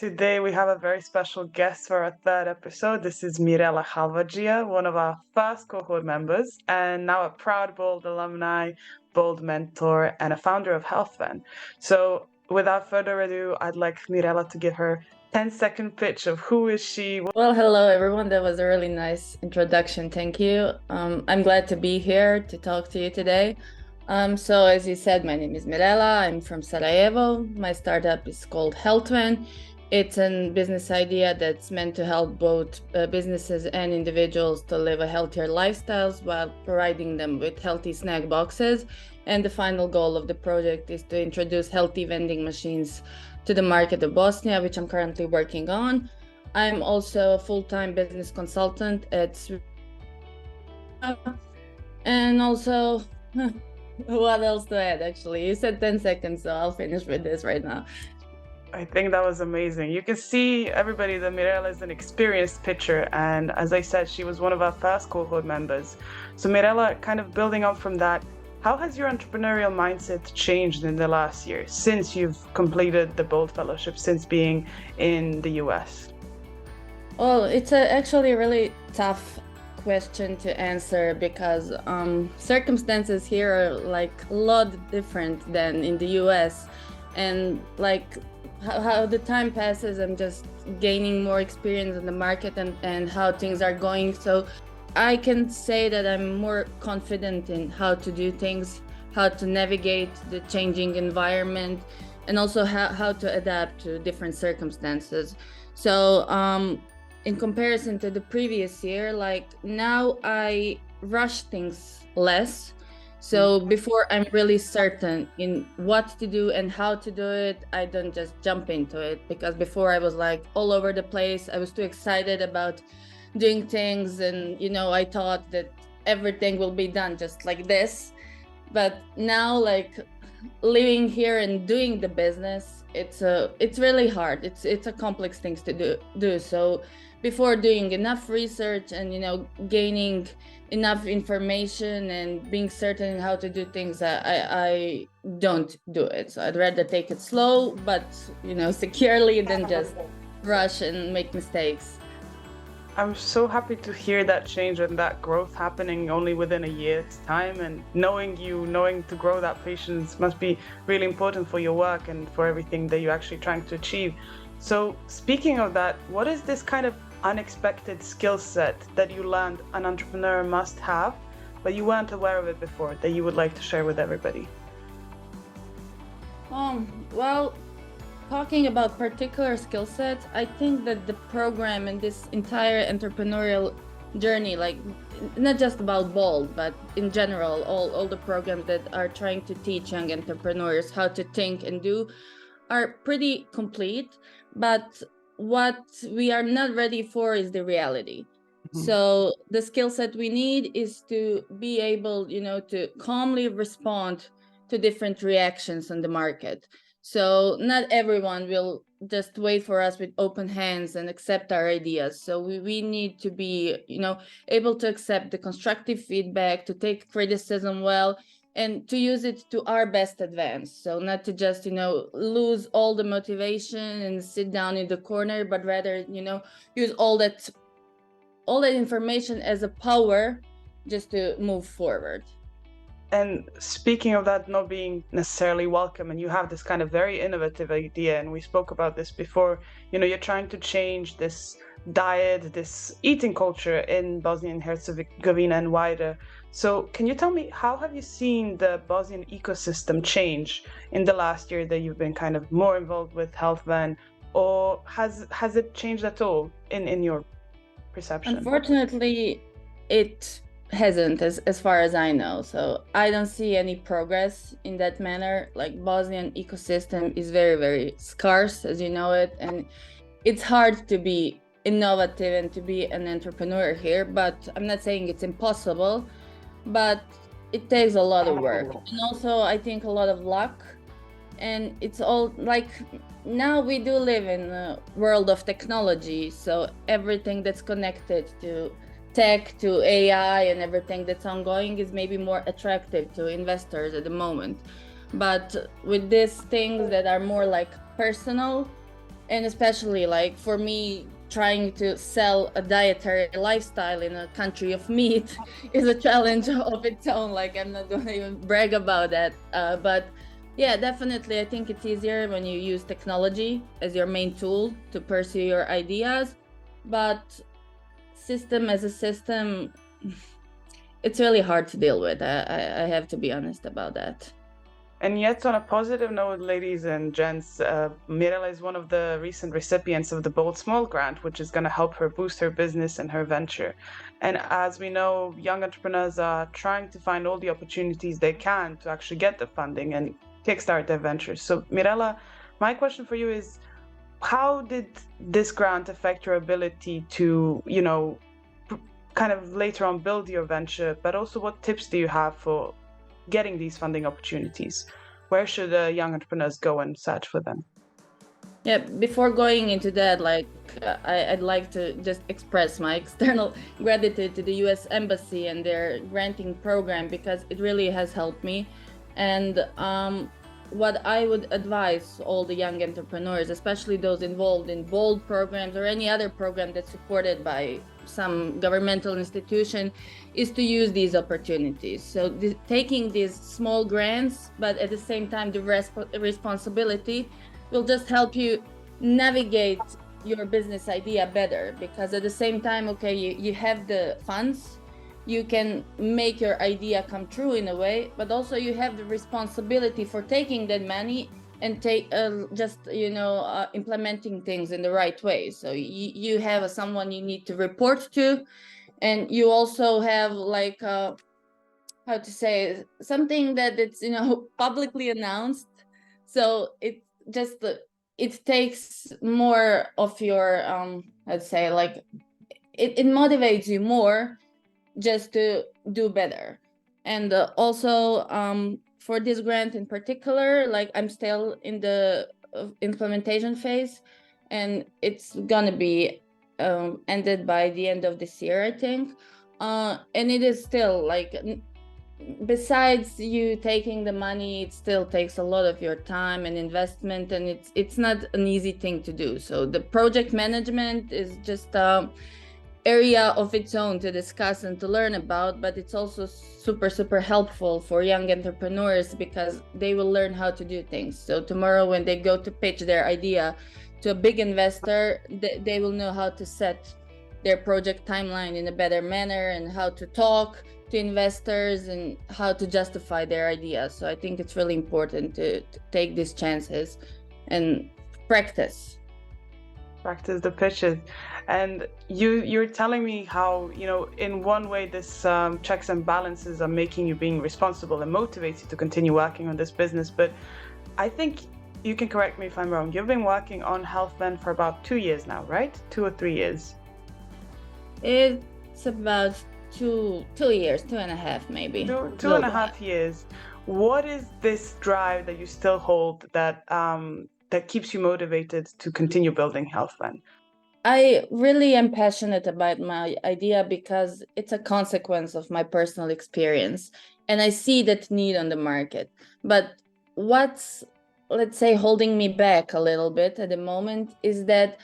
Today we have a very special guest for our third episode. This is Mirela Halvadzija, one of our first cohort members, and now a proud Bold alumni, Bold mentor, and a founder of Healthven. So without further ado, I'd like Mirela to give her 10-second pitch of who is she. Well, hello everyone. That was a really nice introduction. Thank you. I'm glad to be here to talk to you today. So as you said, my name is Mirela. I'm from Sarajevo. My startup is called Healthven. It's a business idea that's meant to help both businesses and individuals to live a healthier lifestyles while providing them with healthy snack boxes. And the final goal of the project is to introduce healthy vending machines to the market of Bosnia, which I'm currently working on. I'm also a full-time business consultant at and also what else to add? Actually, you said 10 seconds, so I'll finish with this right now. I think that was amazing. You can see, everybody, that Mirela is an experienced pitcher, and as I said, she was one of our first cohort members. So Mirela, kind of building on from that, how has your entrepreneurial mindset changed in the last year since you've completed the Bold Fellowship, since being in the US? Well, it's actually a really tough question to answer because circumstances here are like a lot different than in the US, and like how the time passes, I'm just gaining more experience in the market and how things are going. So I can say that I'm more confident in how to do things, how to navigate the changing environment, and also how to adapt to different circumstances. So in comparison to the previous year, like now I rush things less. So before I'm really certain in what to do and how to do it, I don't just jump into it, because before I was like all over the place. I was too excited about doing things, and I thought that everything will be done just like this. But now, like living here and doing the business, it's really hard. It's a complex things to do. So before doing enough research and gaining enough information and being certain how to do things, I don't do it. So I'd rather take it slow but securely than just rush and make mistakes. I'm so happy to hear that change and that growth happening only within a year's time, and knowing to grow that patience must be really important for your work and for everything that you're actually trying to achieve. So speaking of that, what is this kind of unexpected skill set that you learned an entrepreneur must have, but you weren't aware of it before, that you would like to share with everybody? Well, talking about particular skill sets, I think that the program and this entire entrepreneurial journey, like not just about Bold, but in general, all the programs that are trying to teach young entrepreneurs how to think and do are pretty complete. But what we are not ready for is the reality. So the skill set we need is to be able, to calmly respond to different reactions on the market. So not everyone will just wait for us with open hands and accept our ideas. So we need to be, able to accept the constructive feedback, to take criticism well, and to use it to our best advance. So not to just, lose all the motivation and sit down in the corner, but rather, use all that information as a power just to move forward. And speaking of that not being necessarily welcome, and you have this kind of very innovative idea, and we spoke about this before, you're trying to change this diet, this eating culture in Bosnia and Herzegovina and wider. So can you tell me, how have you seen the Bosnian ecosystem change in the last year that you've been kind of more involved with Healthven, or has it changed at all in your perception? Unfortunately, it hasn't, as far as I know. So I don't see any progress in that manner. Like Bosnian ecosystem is very, very scarce, as you know it, and it's hard to be innovative and to be an entrepreneur here. But I'm not saying it's impossible, but it takes a lot of work, and also I think a lot of luck. And it's all like, now we do live in a world of technology, so everything that's connected to tech, to AI, and everything that's ongoing is maybe more attractive to investors at the moment. But with these things that are more like personal And especially like for me, trying to sell a dietary lifestyle in a country of meat is a challenge of its own. Like I'm not going to even brag about that. But yeah, definitely, I think it's easier when you use technology as your main tool to pursue your ideas. But system as a system, it's really hard to deal with. I have to be honest about that. And yet, on a positive note, ladies and gents, Mirela is one of the recent recipients of the Bold Small grant, which is going to help her boost her business and her venture. And as we know, young entrepreneurs are trying to find all the opportunities they can to actually get the funding and kickstart their ventures. So, Mirela, my question for you is, how did this grant affect your ability to, kind of later on build your venture, but also what tips do you have for getting these funding opportunities? Where should young entrepreneurs go and search for them? Yeah, before going into that, I'd like to just express my external gratitude to the US Embassy and their granting program, because it really has helped me. And what I would advise all the young entrepreneurs, especially those involved in Bold programs or any other program that's supported by some governmental institution, is to use these opportunities. So taking these small grants, but at the same time, the responsibility will just help you navigate your business idea better, because at the same time, okay, you have the funds, you can make your idea come true in a way, but also you have the responsibility for taking that money and implementing things in the right way. So you have someone you need to report to, and you also have something that it's publicly announced. So it takes more of your it motivates you more just to do better. And also for this grant in particular, I'm still in the implementation phase, and it's gonna be ended by the end of this year, I think. And it is still besides you taking the money, it still takes a lot of your time and investment, and it's not an easy thing to do. So the project management is just area of its own to discuss and to learn about, but it's also super helpful for young entrepreneurs, because they will learn how to do things. So tomorrow when they go to pitch their idea to a big investor, they will know how to set their project timeline in a better manner, and how to talk to investors, and how to justify their ideas. So I think it's really important to take these chances and practice the pitches. And you're telling me how, in one way this checks and balances are making you being responsible and motivates you to continue working on this business. But I think you can correct me if I'm wrong. You've been working on Healthven for about 2 years now, right? 2 or 3 years? It's about 2 years, 2.5 maybe. Two and a half years. What is this drive that you still hold that keeps you motivated to continue building Healthven? I really am passionate about my idea because it's a consequence of my personal experience, and I see that need on the market. But what's, let's say, holding me back a little bit at the moment is that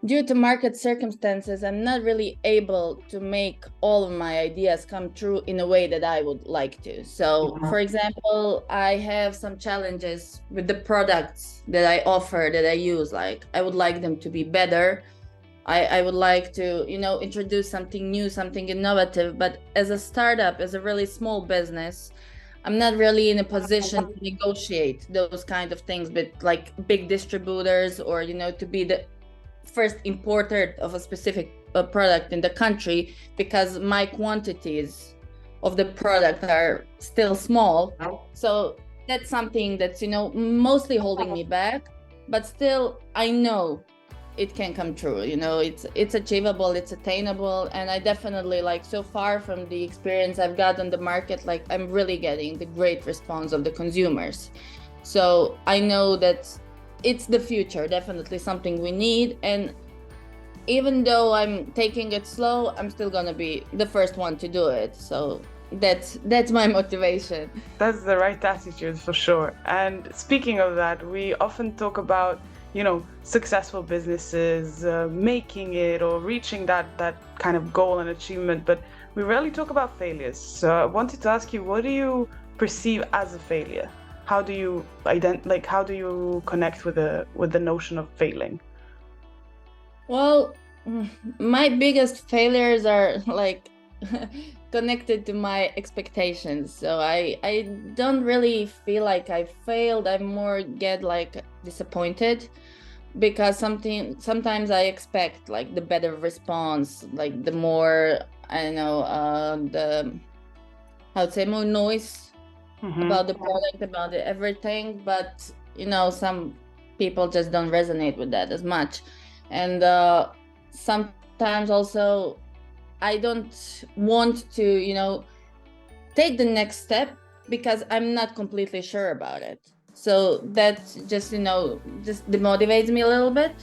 due to market circumstances, I'm not really able to make all of my ideas come true in a way that I would like to. So, for example, I have some challenges with the products that I offer, that I use. I would like them to be better. I would like to, introduce something new, something innovative. But as a startup, as a really small business, I'm not really in a position to negotiate those kind of things with big distributors, or, to be the first importer of a specific product in the country, because my quantities of the product are still small. So that's something that's mostly holding me back, but still I know it can come true. It's achievable, it's attainable, and I definitely so far from the experience I've got on the market, I'm really getting the great response of the consumers. So I know that it's the future, definitely something we need. And even though I'm taking it slow, I'm still gonna be the first one to do it. So that's my motivation. That's the right attitude for sure. And speaking of that, we often talk about successful businesses, making it or reaching that kind of goal and achievement, but we rarely talk about failures. So I wanted to ask you, what do you perceive as a failure? How do you how do you connect with the notion of failing? Well, my biggest failures are like connected to my expectations. So I don't really feel like I failed. I more get like disappointed because sometimes I expect like the better response, like the more, I don't know, the, I would say, more noise about the product, about everything. But some people just don't resonate with that as much. And sometimes also I don't want to take the next step because I'm not completely sure about it. So that just just demotivates me a little bit,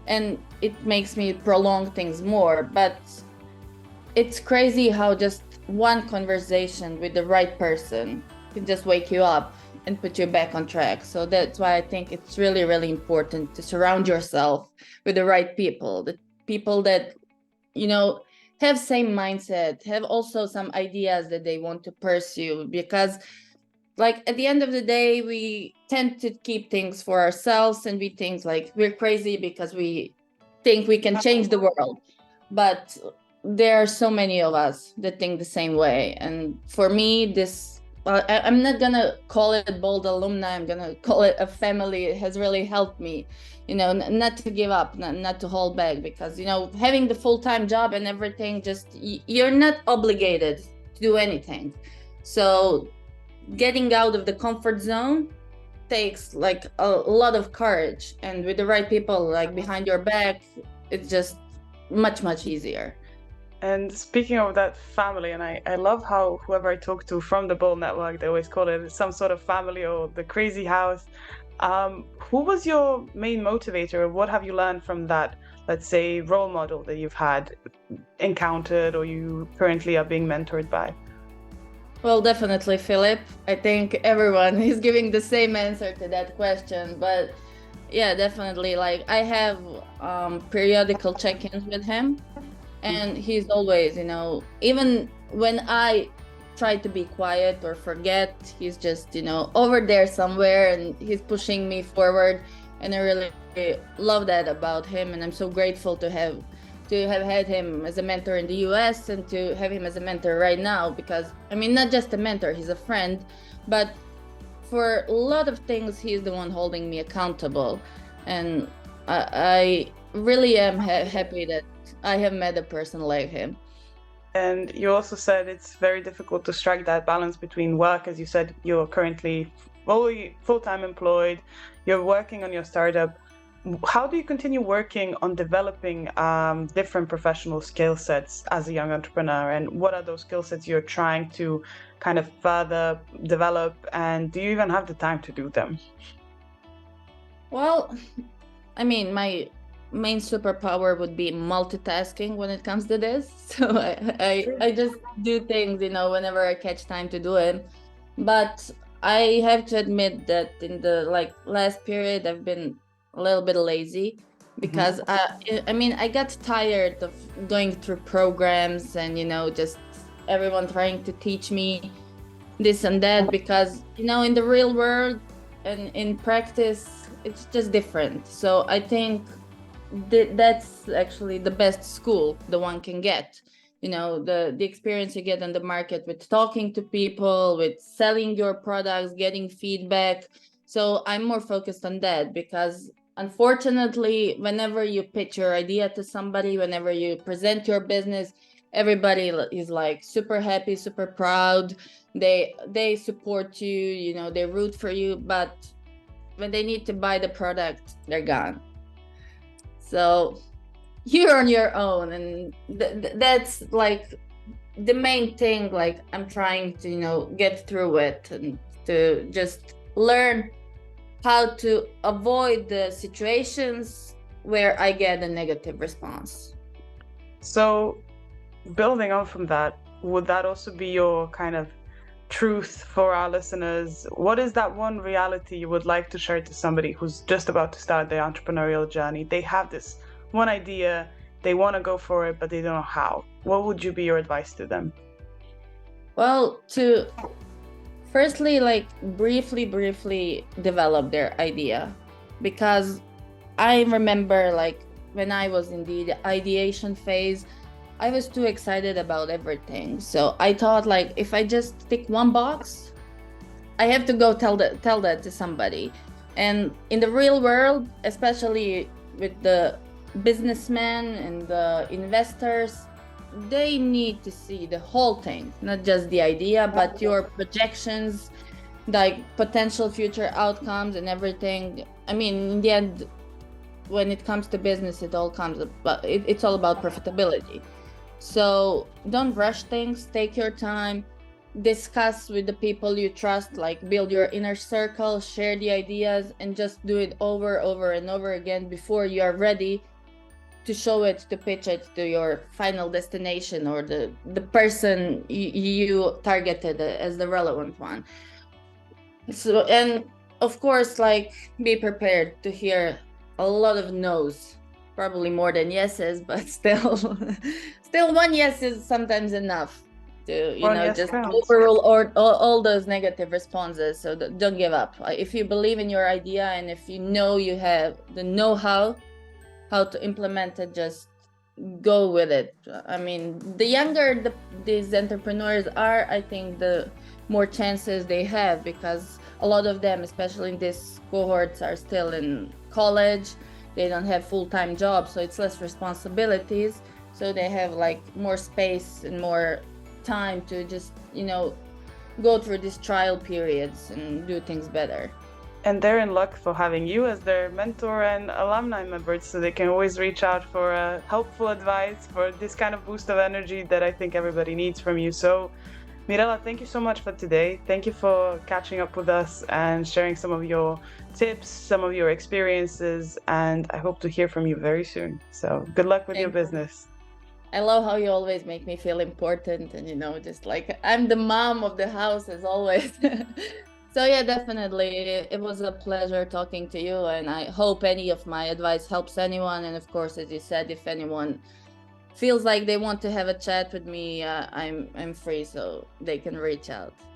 and it makes me prolong things more. But it's crazy how just one conversation with the right person can just wake you up and put you back on track. So that's why I think it's really, really important to surround yourself with the right people, the people that, have same mindset, have also some ideas that they want to pursue. Because like at the end of the day, we tend to keep things for ourselves, and we think like we're crazy because we think we can change the world. But there are so many of us that think the same way. And for me, I'm not gonna call it bold alumni, I'm gonna call it a family. It has really helped me, not to give up, not to hold back, because having the full-time job and everything, just you're not obligated to do anything. So getting out of the comfort zone takes like a lot of courage, and with the right people like behind your back, it's just much easier. And speaking of that family, and I love how whoever I talk to from the Bull Network, they always call it some sort of family or the crazy house. Who was your main motivator? What have you learned from that, let's say, role model that you've had encountered or you currently are being mentored by? Well, definitely Philip. I think everyone is giving the same answer to that question. But yeah, definitely. Like I have periodical check-ins with him. And he's always, even when I try to be quiet or forget, he's just, over there somewhere, and he's pushing me forward. And I really love that about him. And I'm so grateful to have had him as a mentor in the US and to have him as a mentor right now, because not just a mentor, he's a friend, but for a lot of things, he's the one holding me accountable. And I really am happy that I have met a person like him. And you also said it's very difficult to strike that balance between work. As you said, you're currently full-time employed, you're working on your startup. How do you continue working on developing different professional skill sets as a young entrepreneur? And what are those skill sets you're trying to kind of further develop? And do you even have the time to do them? Well, my main superpower would be multitasking when it comes to this. So I just do things, whenever I catch time to do it. But I have to admit that in the last period, I've been a little bit lazy, because I got tired of going through programs and just everyone trying to teach me this and that, because in the real world and in practice, it's just different. So I think that's actually the best school the one can get. The experience you get on the market with talking to people, with selling your products, getting feedback. So I'm more focused on that, because unfortunately, whenever you pitch your idea to somebody, whenever you present your business, everybody is like super happy, super proud. They support you, they root for you, but when they need to buy the product, they're gone. So you're on your own, and that's like the main thing. Like I'm trying to get through it and to just learn how to avoid the situations where I get a negative response. So building on from that, would that also be your kind of truth for our listeners, what is that one reality you would like to share to somebody who's just about to start their entrepreneurial journey? They have this one idea, they want to go for it, but they don't know how. What would you be your advice to them? Well, to firstly, like briefly develop their idea, because I remember like when I was in the ideation phase, I was too excited about everything. So I thought like if I just tick one box, I have to go tell that to somebody. And in the real world, especially with the businessmen and the investors, they need to see the whole thing, not just the idea, but your projections, like potential future outcomes and everything. I mean, in the end, when it comes to business, it all comes about, it's all about profitability. So don't rush things, take your time, discuss with the people you trust, like build your inner circle, share the ideas, and just do it over and over again before you are ready to show it, to pitch it to your final destination or the person you targeted as the relevant one. So, and of course, like be prepared to hear a lot of no's, probably more than yeses, but still still one yes is sometimes enough to just overrule all those negative responses. So don't give up. If you believe in your idea and if you know you have the know-how to implement it, just go with it. I mean, the younger these entrepreneurs are, I think the more chances they have, because a lot of them, especially in these cohorts, are still in college. They don't have full-time jobs, so it's less responsibilities. So they have like more space and more time to just, go through these trial periods and do things better. And they're in luck for having you as their mentor and alumni members, so they can always reach out for helpful advice, for this kind of boost of energy that I think everybody needs from you. So Mirela, thank you so much for today. Thank you for catching up with us and sharing some of your tips, some of your experiences, and I hope to hear from you very soon. So good luck with your business. I love how you always make me feel important and, just like I'm the mom of the house as always. So yeah, definitely. It was a pleasure talking to you, and I hope any of my advice helps anyone. And of course, as you said, if anyone feels like they want to have a chat with me, I'm free, so they can reach out.